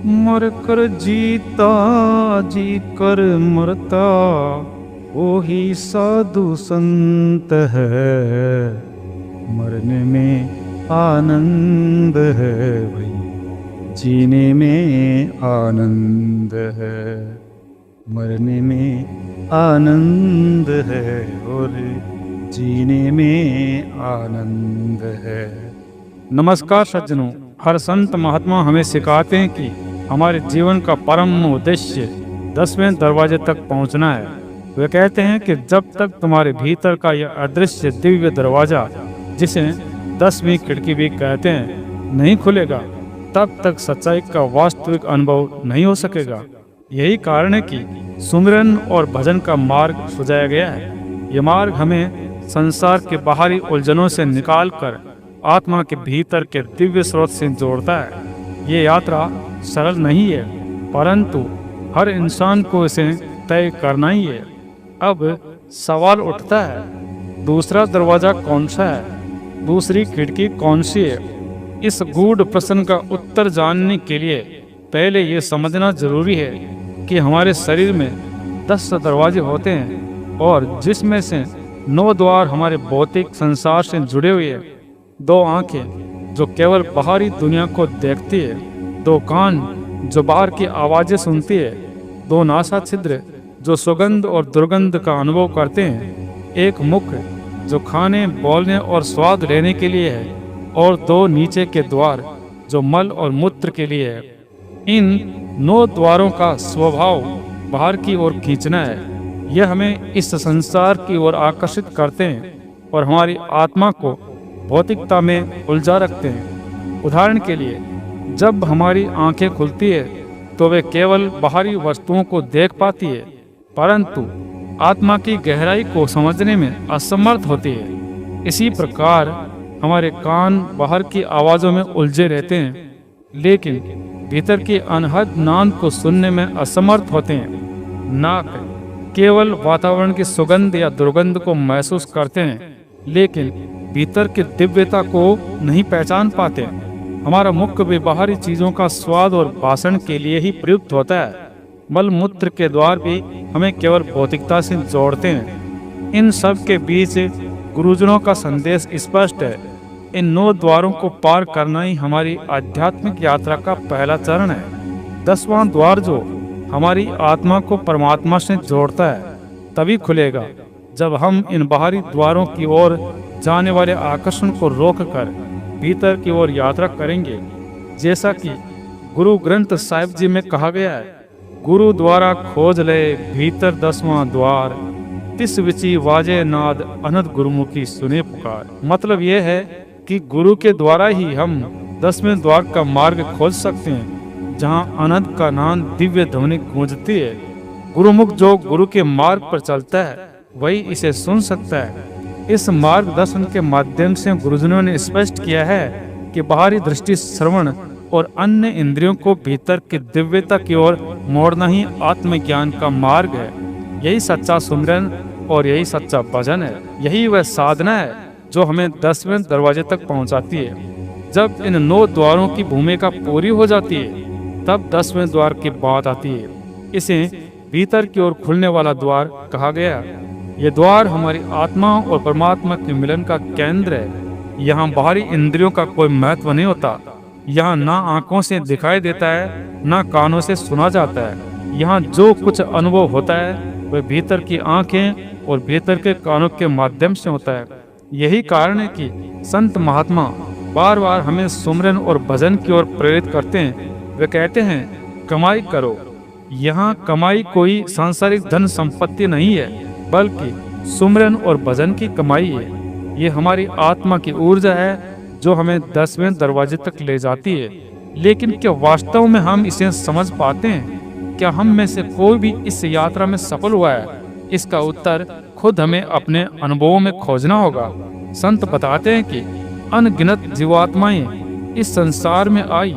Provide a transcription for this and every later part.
मर कर जीता, जी कर मरता, वही साधु संत है। मरने में आनंद है भाई, जीने में आनंद है। मरने में आनंद है और जीने में आनंद है। नमस्कार सज्जनों, हर संत महात्मा हमें सिखाते हैं कि हमारे जीवन का परम उद्देश्य 10वें दरवाजे तक पहुंचना है। वे कहते हैं कि जब तक तुम्हारे भीतर का यह अदृश्य दिव्य दरवाजा, जिसे 10वीं खिड़की भी कहते हैं, नहीं खुलेगा, तब तक सच्चाई का वास्तविक अनुभव नहीं हो सकेगा। यही कारण है कि सुमिरन और भजन का मार्ग सुझाया गया है। यह मार्ग हमें संसार के बाहरी उलझनों से निकालकर आत्मा के भीतर के दिव्य स्रोत से जोड़ता है। ये यात्रा सरल नहीं है, परंतु हर इंसान को इसे तय करना ही है। अब सवाल उठता है, दूसरा दरवाजा कौन सा है? दूसरी खिड़की कौन सी है? इस गूढ़ प्रश्न का उत्तर जानने के लिए पहले ये समझना जरूरी है कि हमारे शरीर में 10 दरवाजे होते हैं और जिसमें से 9 द्वार हमारे भौतिक संसार से जुड़े हुए हैं। 2 आंखें जो केवल बाहरी दुनिया को देखती है, 2 कान जो बाहर की आवाज़ें सुनती है, 2 नासा छिद्र जो सुगंध और दुर्गंध का अनुभव करते हैं, 1 मुख जो खाने, बोलने और स्वाद लेने के लिए है, और 2 नीचे के द्वार जो मल और मूत्र के लिए है। इन 9 द्वारों का स्वभाव बाहर की ओर खींचना है। यह हमें इस संसार की ओर आकर्षित करते हैं और हमारी आत्मा को भौतिकता में उलझा रखते हैं। उदाहरण के लिए, जब हमारी आंखें खुलती है तो वे केवल बाहरी वस्तुओं को देख पाती है, परंतु आत्मा की गहराई को समझने में असमर्थ होती है। इसी प्रकार हमारे कान बाहर की आवाज़ों में उलझे रहते हैं, लेकिन भीतर की अनहद नाद को सुनने में असमर्थ होते हैं। नाक केवल वातावरण की सुगंध या दुर्गंध को महसूस करते हैं, लेकिन भीतर की दिव्यता को नहीं पहचान पाते। हमारा मुख भी बाहरी चीज़ों का स्वाद और भाषण के लिए ही प्रयुक्त होता है। मल मूत्र के द्वार भी हमें केवल भौतिकता से जोड़ते हैं। इन सब के बीच गुरुजनों का संदेश स्पष्ट है। इन 9 द्वारों को पार करना ही हमारी आध्यात्मिक यात्रा का पहला चरण है। 10वां द्वार जो हमारी आत्मा को परमात्मा से जोड़ता है, तभी खुलेगा जब हम इन बाहरी द्वारों की ओर जाने वाले आकर्षण को रोककर भीतर की ओर यात्रा करेंगे। जैसा कि गुरु ग्रंथ साहिब जी में कहा गया है, गुरु द्वारा खोज ले भीतर 10वां द्वार, तिस विची वाजे नाद अनंत गुरुमुखी सुने पुकार। मतलब यह है कि गुरु के द्वारा ही हम 10वें द्वार का मार्ग खोज सकते हैं, जहां अनंत का नाद दिव्य ध्वनि गूंजती है। गुरुमुख जो गुरु के मार्ग पर चलता है, वही इसे सुन सकता है। इस मार्गदर्शन के माध्यम से गुरुजनों ने स्पष्ट किया है कि बाहरी दृष्टि, श्रवण और अन्य इंद्रियों को भीतर की दिव्यता की ओर मोड़ना ही आत्मज्ञान का मार्ग है। यही सच्चा सुमिरन और यही सच्चा भजन है। यही वह साधना है जो हमें 10वें दरवाजे तक पहुंचाती है। जब इन 9 द्वारों की भूमिका पूरी हो जाती है, तब 10वें द्वार की बात आती है। इसे भीतर की ओर खुलने वाला द्वार कहा गया। ये द्वार हमारी आत्मा और परमात्मा के मिलन का केंद्र है। यहाँ बाहरी इंद्रियों का कोई महत्व नहीं होता। यहाँ ना आंखों से दिखाई देता है, ना कानों से सुना जाता है। यहाँ जो कुछ अनुभव होता है वह भीतर की आंखें और भीतर के कानों के माध्यम से होता है। यही कारण है कि संत महात्मा बार बार हमें सुमिरन और भजन की ओर प्रेरित करते हैं। वे कहते हैं, कमाई करो। यहाँ कमाई कोई सांसारिक धन संपत्ति नहीं है, बल्कि सुमिरन और भजन की कमाई है। ये हमारी आत्मा की ऊर्जा है जो हमें 10वें दरवाजे तक ले जाती है। लेकिन क्या वास्तव में हम इसे समझ पाते हैं? क्या हम में से कोई भी इस यात्रा में सफल हुआ है? इसका उत्तर खुद हमें अपने अनुभवों में खोजना होगा। संत बताते हैं कि अनगिनत जीवात्माएं इस संसार में आई,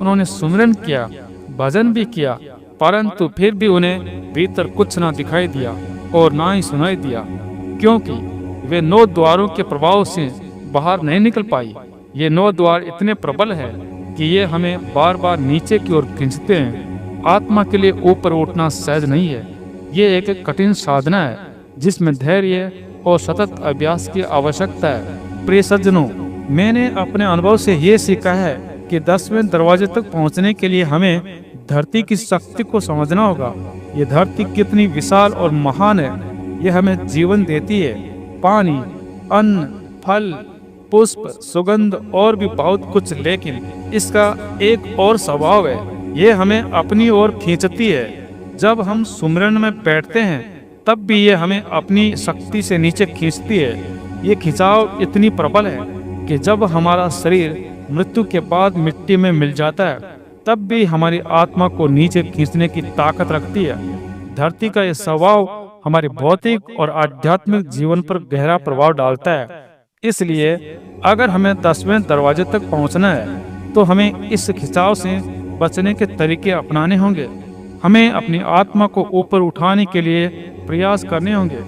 उन्होंने सुमिरन किया, भजन भी किया, परंतु फिर भी उन्हें भीतर कुछ ना दिखाई दिया और ना ही सुनाई दिया, क्योंकि वे 9 द्वारों के प्रभाव से बाहर नहीं निकल पाई। ये 9 द्वार इतने प्रबल है कि ये हमें बार बार नीचे की ओर खींचते हैं। आत्मा के लिए ऊपर उठना सहज नहीं है। ये एक कठिन साधना है जिसमें धैर्य और सतत अभ्यास की आवश्यकता है। प्रिय सज्जनों, मैंने अपने अनुभव से ये सीखा है कि 10वें दरवाजे तक पहुंचने के लिए हमें धरती की शक्ति को समझना होगा। ये धरती कितनी विशाल और महान है। ये हमें जीवन देती है, पानी, अन्न, फल, पुष्प, सुगंध और भी बहुत कुछ, लेकिन इसका एक और स्वभाव है, ये हमें अपनी ओर खींचती है। जब हम सुमिरन में बैठते हैं तब भी ये हमें अपनी शक्ति से नीचे खींचती है। ये खिंचाव इतनी प्रबल है कि जब हमारा शरीर मृत्यु के बाद मिट्टी में मिल जाता है तब भी हमारी आत्मा को नीचे खींचने की ताकत रखती है। धरती का यह स्वभाव हमारे भौतिक और आध्यात्मिक जीवन पर गहरा प्रभाव डालता है। इसलिए अगर हमें 10वें दरवाजे तक पहुंचना है तो हमें इस खिंचाव से बचने के तरीके अपनाने होंगे। हमें अपनी आत्मा को ऊपर उठाने के लिए प्रयास करने होंगे,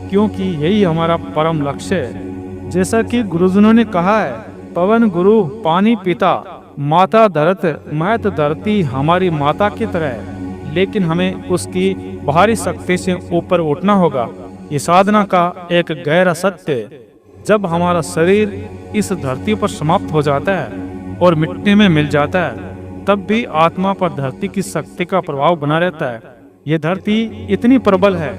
क्योंकि यही हमारा परम लक्ष्य है। जैसा कि गुरुजनों ने कहा है, पवन गुरु पानी पिता, माता धरत मैत धरती हमारी माता की तरह है। लेकिन हमें उसकी बाहरी शक्ति से ऊपर उठना होगा। ये साधना का एक गहरा सत्य है। जब हमारा शरीर इस धरती पर समाप्त हो जाता है और मिट्टी में मिल जाता है तब भी आत्मा पर धरती की शक्ति का प्रभाव बना रहता है। ये धरती इतनी प्रबल है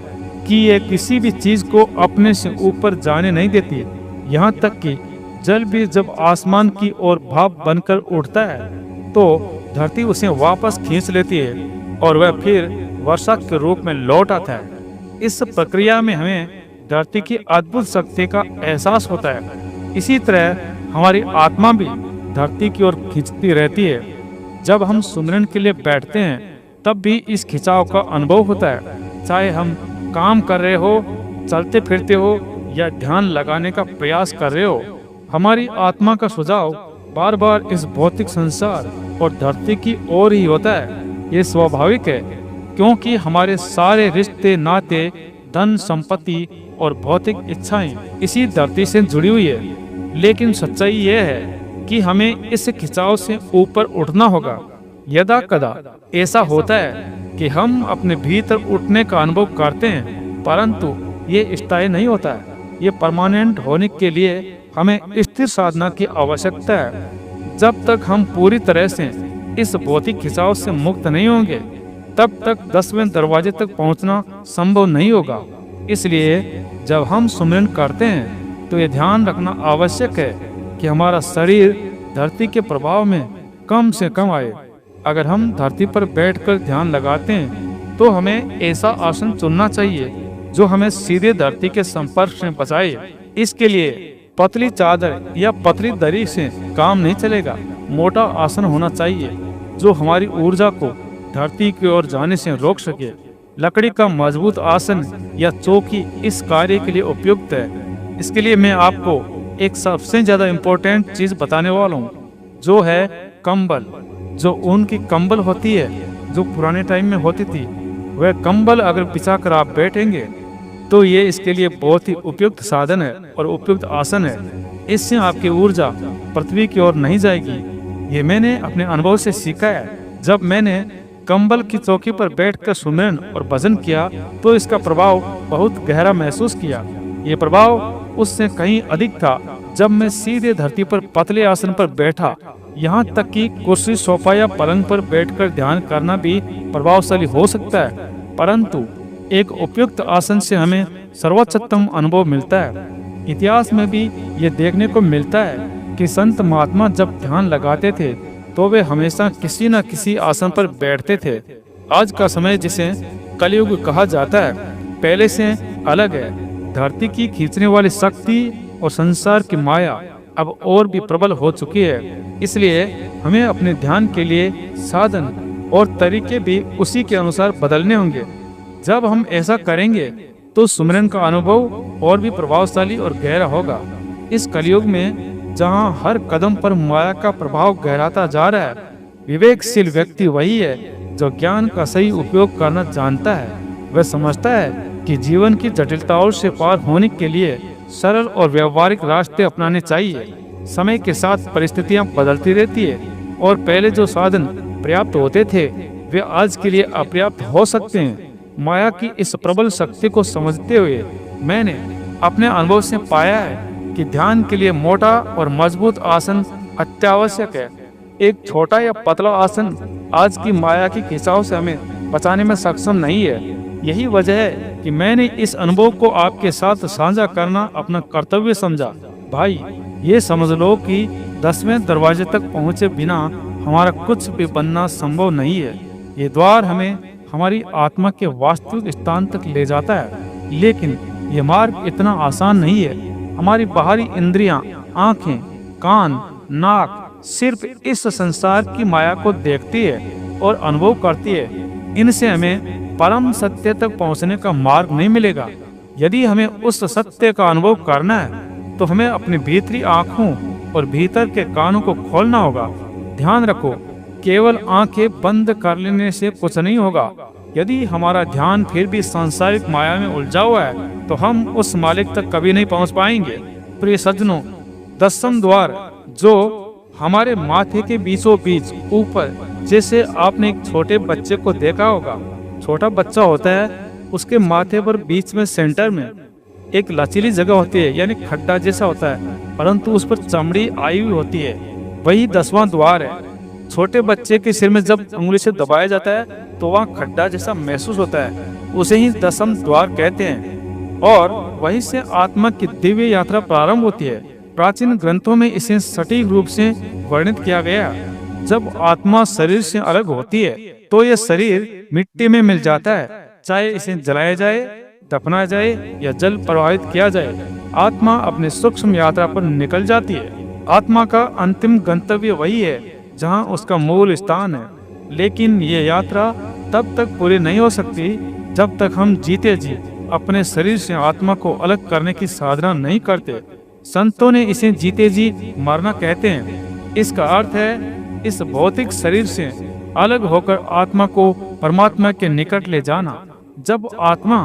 कि ये किसी भी चीज को अपने से ऊपर जाने नहीं देती। यहाँ तक कि जल भी जब आसमान की ओर भाप बनकर उठता है तो धरती उसे वापस खींच लेती है और वह फिर वर्षा के रूप में लौट आता है। इस प्रक्रिया में हमें धरती की अद्भुत शक्ति का एहसास होता है। इसी तरह हमारी आत्मा भी धरती की ओर खींचती रहती है। जब हम सुमिरन के लिए बैठते हैं तब भी इस खिंचाव का अनुभव होता है। चाहे हम काम कर रहे हो, चलते फिरते हो या ध्यान लगाने का प्रयास कर रहे हो, हमारी आत्मा का सुझाव बार बार इस भौतिक संसार और धरती की ओर ही होता है। ये स्वाभाविक है, क्योंकि हमारे सारे रिश्ते, नाते, धन, संपत्ति और भौतिक इच्छाएं इसी धरती से जुड़ी हुई है। लेकिन सच्चाई यह है कि हमें इस खिंचाव से ऊपर उठना होगा। यदा कदा ऐसा होता है कि हम अपने भीतर उठने का अनुभव करते हैं, परंतु ये स्थायी नहीं होता है। ये परमानेंट होने के लिए हमें स्थिर साधना की आवश्यकता है। जब तक हम पूरी तरह से इस भौतिक खिंचाव से मुक्त नहीं होंगे तब तक 10वें दरवाजे तक पहुंचना संभव नहीं होगा। इसलिए जब हम सुमिरन करते हैं तो ये ध्यान रखना आवश्यक है कि हमारा शरीर धरती के प्रभाव में कम से कम आए। अगर हम धरती पर बैठकर ध्यान लगाते हैं तो हमें ऐसा आसन चुनना चाहिए जो हमें सीधे धरती के संपर्क से बचाए। इसके लिए पतली चादर या पतली दरी से काम नहीं चलेगा। मोटा आसन होना चाहिए जो हमारी ऊर्जा को धरती की ओर जाने से रोक सके। लकड़ी का मजबूत आसन या चौकी इस कार्य के लिए उपयुक्त है। इसके लिए मैं आपको एक सबसे ज्यादा इम्पोर्टेंट चीज बताने वाला हूँ, जो है कंबल। जो ऊन की कंबल होती है, जो पुराने टाइम में होती थी, वह कंबल अगर बिछा कर आप बैठेंगे तो ये इसके लिए बहुत ही उपयुक्त साधन है और उपयुक्त आसन है। इससे आपकी ऊर्जा पृथ्वी की ओर नहीं जाएगी। ये मैंने अपने अनुभव से सीखा है। जब मैंने कंबल की चौकी पर बैठकर सुमिरन और भजन किया तो इसका प्रभाव बहुत गहरा महसूस किया। ये प्रभाव उससे कहीं अधिक था जब मैं सीधे धरती पर पतले आसन पर बैठा। यहाँ तक कि कुर्सी, सोफा या पलंग पर बैठकर ध्यान करना भी प्रभावशाली हो सकता है, परंतु एक उपयुक्त आसन से हमें सर्वोच्चतम अनुभव मिलता है। इतिहास में भी ये देखने को मिलता है कि संत महात्मा जब ध्यान लगाते थे तो वे हमेशा किसी न किसी आसन पर बैठते थे। आज का समय जिसे कलयुग कहा जाता है पहले से अलग है। धरती की खींचने वाली शक्ति और संसार की माया अब और भी प्रबल हो चुकी है। इसलिए हमें अपने ध्यान के लिए साधन और तरीके भी उसी के अनुसार बदलने होंगे। जब हम ऐसा करेंगे तो सुमिरन का अनुभव और भी प्रभावशाली और गहरा होगा। इस कलयुग में जहाँ हर कदम पर माया का प्रभाव गहराता जा रहा है, विवेकशील व्यक्ति वही है जो ज्ञान का सही उपयोग करना जानता है। वह समझता है कि जीवन की जटिलताओं से पार होने के लिए सरल और व्यवहारिक रास्ते अपनाने चाहिए। समय के साथ परिस्थितियां बदलती रहती है और पहले जो साधन पर्याप्त होते थे वे आज के लिए अपर्याप्त हो सकते हैं। माया की इस प्रबल शक्ति को समझते हुए मैंने अपने अनुभव से पाया है कि ध्यान के लिए मोटा और मजबूत आसन अत्यावश्यक है। एक छोटा या पतला आसन आज की माया की खिंचाव से हमें बचाने में सक्षम नहीं है। यही वजह है कि मैंने इस अनुभव को आपके साथ साझा करना अपना कर्तव्य समझा। भाई, ये समझ लो कि 10वें दरवाजे तक पहुँचे बिना हमारा कुछ भी बनना संभव नहीं है। ये द्वार हमें हमारी आत्मा के वास्तविक स्थान तक ले जाता है, लेकिन ये मार्ग इतना आसान नहीं है। हमारी बाहरी इंद्रियां, आंखें, कान, नाक सिर्फ इस संसार की माया को देखती है और अनुभव करती है। इनसे हमें परम सत्य तक पहुंचने का मार्ग नहीं मिलेगा। यदि हमें उस सत्य का अनुभव करना है तो हमें अपनी भीतरी आंखों और भीतर के कानों को खोलना होगा। ध्यान रखो, केवल आंखें बंद कर लेने से कुछ नहीं होगा। यदि हमारा ध्यान फिर भी सांसारिक माया में उलझा हुआ है तो हम उस मालिक तक कभी नहीं पहुंच पाएंगे। प्रिय सज्जनों, 10वां द्वार जो हमारे माथे के बीचों बीच ऊपर, जैसे आपने एक छोटे बच्चे को देखा होगा, छोटा बच्चा होता है, उसके माथे पर बीच में सेंटर में एक लचीली जगह होती है, यानी खड्डा जैसा होता है, परंतु उस पर चमड़ी आई हुई होती है। वही 10वां द्वार है। छोटे बच्चे के सिर में जब उंगली से दबाया जाता है तो वहाँ खड्डा जैसा महसूस होता है, उसे ही 10वां द्वार कहते हैं। और वहीं से आत्मा की दिव्य यात्रा प्रारंभ होती है। प्राचीन ग्रंथों में इसे सटीक रूप से वर्णित किया गया। जब आत्मा शरीर से अलग होती है तो यह शरीर मिट्टी में मिल जाता है। चाहे इसे जलाया जाए, दफनाया जाए या जल प्रवाहित किया जाए, आत्मा अपने सूक्ष्म यात्रा पर निकल जाती है। आत्मा का अंतिम गंतव्य वही है जहाँ उसका मूल स्थान है। लेकिन ये यात्रा तब तक पूरी नहीं हो सकती जब तक हम जीते जी अपने शरीर से आत्मा को अलग करने की साधना नहीं करते। संतों ने इसे जीते जी मरना कहते हैं। इसका अर्थ है इस भौतिक शरीर से अलग होकर आत्मा को परमात्मा के निकट ले जाना। जब आत्मा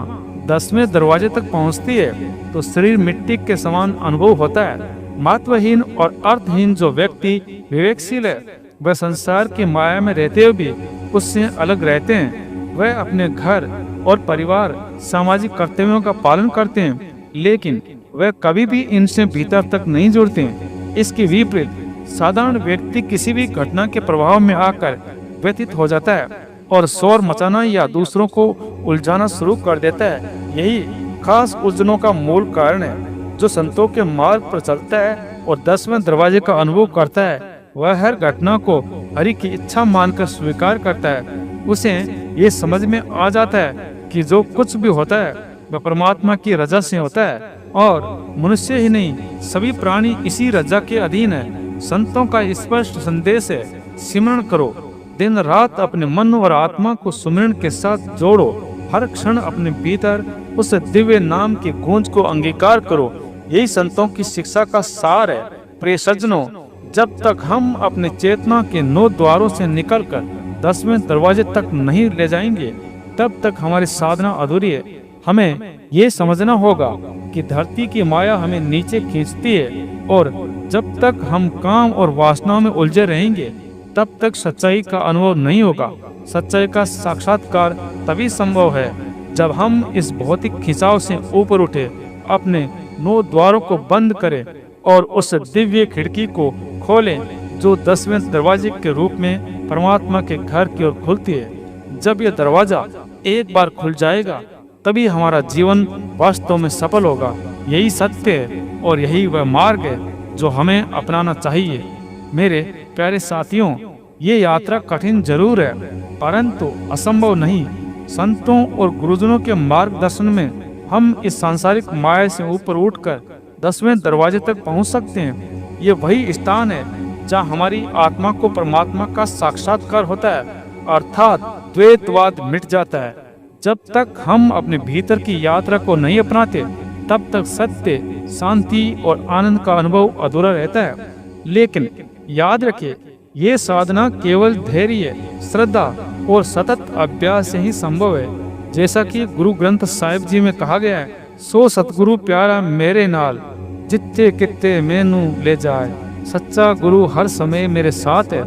10वें दरवाजे तक पहुंचती है तो शरीर मिट्टी के समान अनुभव होता है। महत्वहीन और अर्थहीन जो व्यक्ति विवेकशील है वह संसार की माया में रहते हुए भी उससे अलग रहते हैं। वह अपने घर और परिवार, सामाजिक कर्तव्यों का पालन करते हैं, लेकिन वह कभी भी इनसे भीतर तक नहीं जुड़ते हैं। इसके विपरीत साधारण व्यक्ति किसी भी घटना के प्रभाव में आकर व्यतीत हो जाता है और शोर मचाना या दूसरों को उलझाना शुरू कर देता है। यही खास उलझनों का मूल कारण है। जो संतों के मार्ग पर चलता है और 10वें दरवाजे का अनुभव करता है, वह हर घटना को हरि की इच्छा मानकर स्वीकार करता है। उसे ये समझ में आ जाता है कि जो कुछ भी होता है वह परमात्मा की रजा से होता है और मनुष्य ही नहीं, सभी प्राणी इसी रजा के अधीन है। संतों का स्पष्ट संदेश है, सिमरण करो, दिन रात अपने मन और आत्मा को सुमिरन के साथ जोड़ो, हर क्षण अपने भीतर उस दिव्य नाम की गूंज को अंगीकार करो। यही संतों की शिक्षा का सार है। प्रिय सज्जनों, जब तक हम अपने चेतना के 9 द्वारों से निकलकर 10वें दरवाजे तक नहीं ले जाएंगे, तब तक हमारी साधना अधूरी है। हमें ये समझना होगा कि धरती की माया हमें नीचे खींचती है और जब तक हम काम और वासनाओं में उलझे रहेंगे तब तक सच्चाई का अनुभव नहीं होगा। सच्चाई का साक्षात्कार तभी संभव है जब हम इस भौतिक खिंचाव से ऊपर उठे, अपने 9 द्वारों को बंद करें और उस दिव्य खिड़की को खोलें जो 10वें दरवाजे के रूप में परमात्मा के घर की ओर खुलती है। जब यह दरवाजा एक बार खुल जाएगा तभी हमारा जीवन वास्तव में सफल होगा। यही सत्य है और यही वह मार्ग है जो हमें अपनाना चाहिए। मेरे प्यारे साथियों, ये यात्रा कठिन जरूर है परंतु असंभव नहीं। संतों और गुरुजनों के मार्गदर्शन में हम इस सांसारिक माया से ऊपर उठकर 10वें दरवाजे तक पहुंच सकते हैं। ये वही स्थान है जहां हमारी आत्मा को परमात्मा का साक्षात्कार होता है, अर्थात द्वैतवाद मिट जाता है। जब तक हम अपने भीतर की यात्रा को नहीं अपनाते तब तक सत्य, शांति और आनंद का अनुभव अधूरा रहता है। लेकिन याद रखिए, ये साधना केवल धैर्य, श्रद्धा और सतत अभ्यास से ही संभव है। जैसा कि गुरु ग्रंथ साहिब जी में कहा गया है, सो सतगुरु प्यारा मेरे नाल, जित्ते कित्ते मैनू ले जाए। सच्चा गुरु हर समय मेरे साथ है।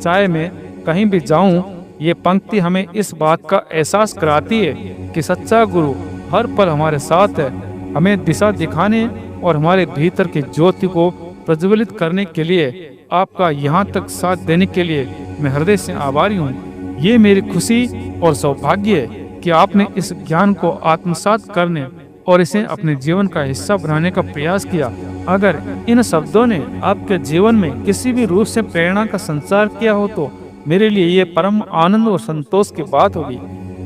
चाहे मैं कहीं भी जाऊं, ये पंक्ति हमें इस बात का एहसास कराती है कि सच्चा गुरु हर पल हमारे साथ है, हमें दिशा दिखाने और हमारे भीतर की ज्योति को प्रज्वलित करने के लिए। आपका यहाँ तक साथ देने के लिए मैं हृदय से आभारी हूँ। ये मेरी खुशी और सौभाग्य है कि आपने इस ज्ञान को आत्मसात करने और इसे अपने जीवन का हिस्सा बनाने का प्रयास किया। अगर इन शब्दों ने आपके जीवन में किसी भी रूप से प्रेरणा का संचार किया हो तो मेरे लिए ये परम आनंद और संतोष की बात होगी।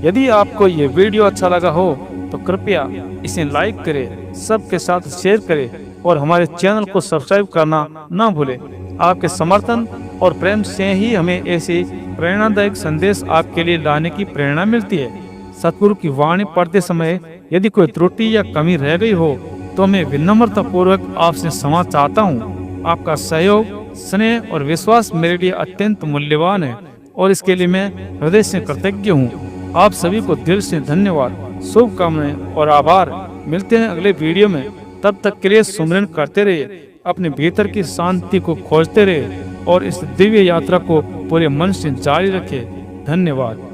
यदि आपको ये वीडियो अच्छा लगा हो तो कृपया इसे लाइक करें, सबके साथ शेयर करें और हमारे चैनल को सब्सक्राइब करना ना भूलें। आपके समर्थन और प्रेम से ही हमें ऐसे प्रेरणादायक संदेश आपके लिए लाने की प्रेरणा मिलती है। सतगुरु की वाणी पढ़ते समय यदि कोई त्रुटि या कमी रह गई हो तो मैं विनम्रता पूर्वक आपसे क्षमा चाहता हूँ। आपका सहयोग, स्नेह और विश्वास मेरे लिए अत्यंत मूल्यवान है और इसके लिए मैं हृदय से कृतज्ञ हूँ। आप सभी को दिल से धन्यवाद, शुभकामनाएं और आभार। मिलते हैं अगले वीडियो में, तब तक के लिए सुमिरन करते रहिए, अपने भीतर की शांति को खोजते रहिए और इस दिव्य यात्रा को पूरे मन से जारी रखिए। धन्यवाद।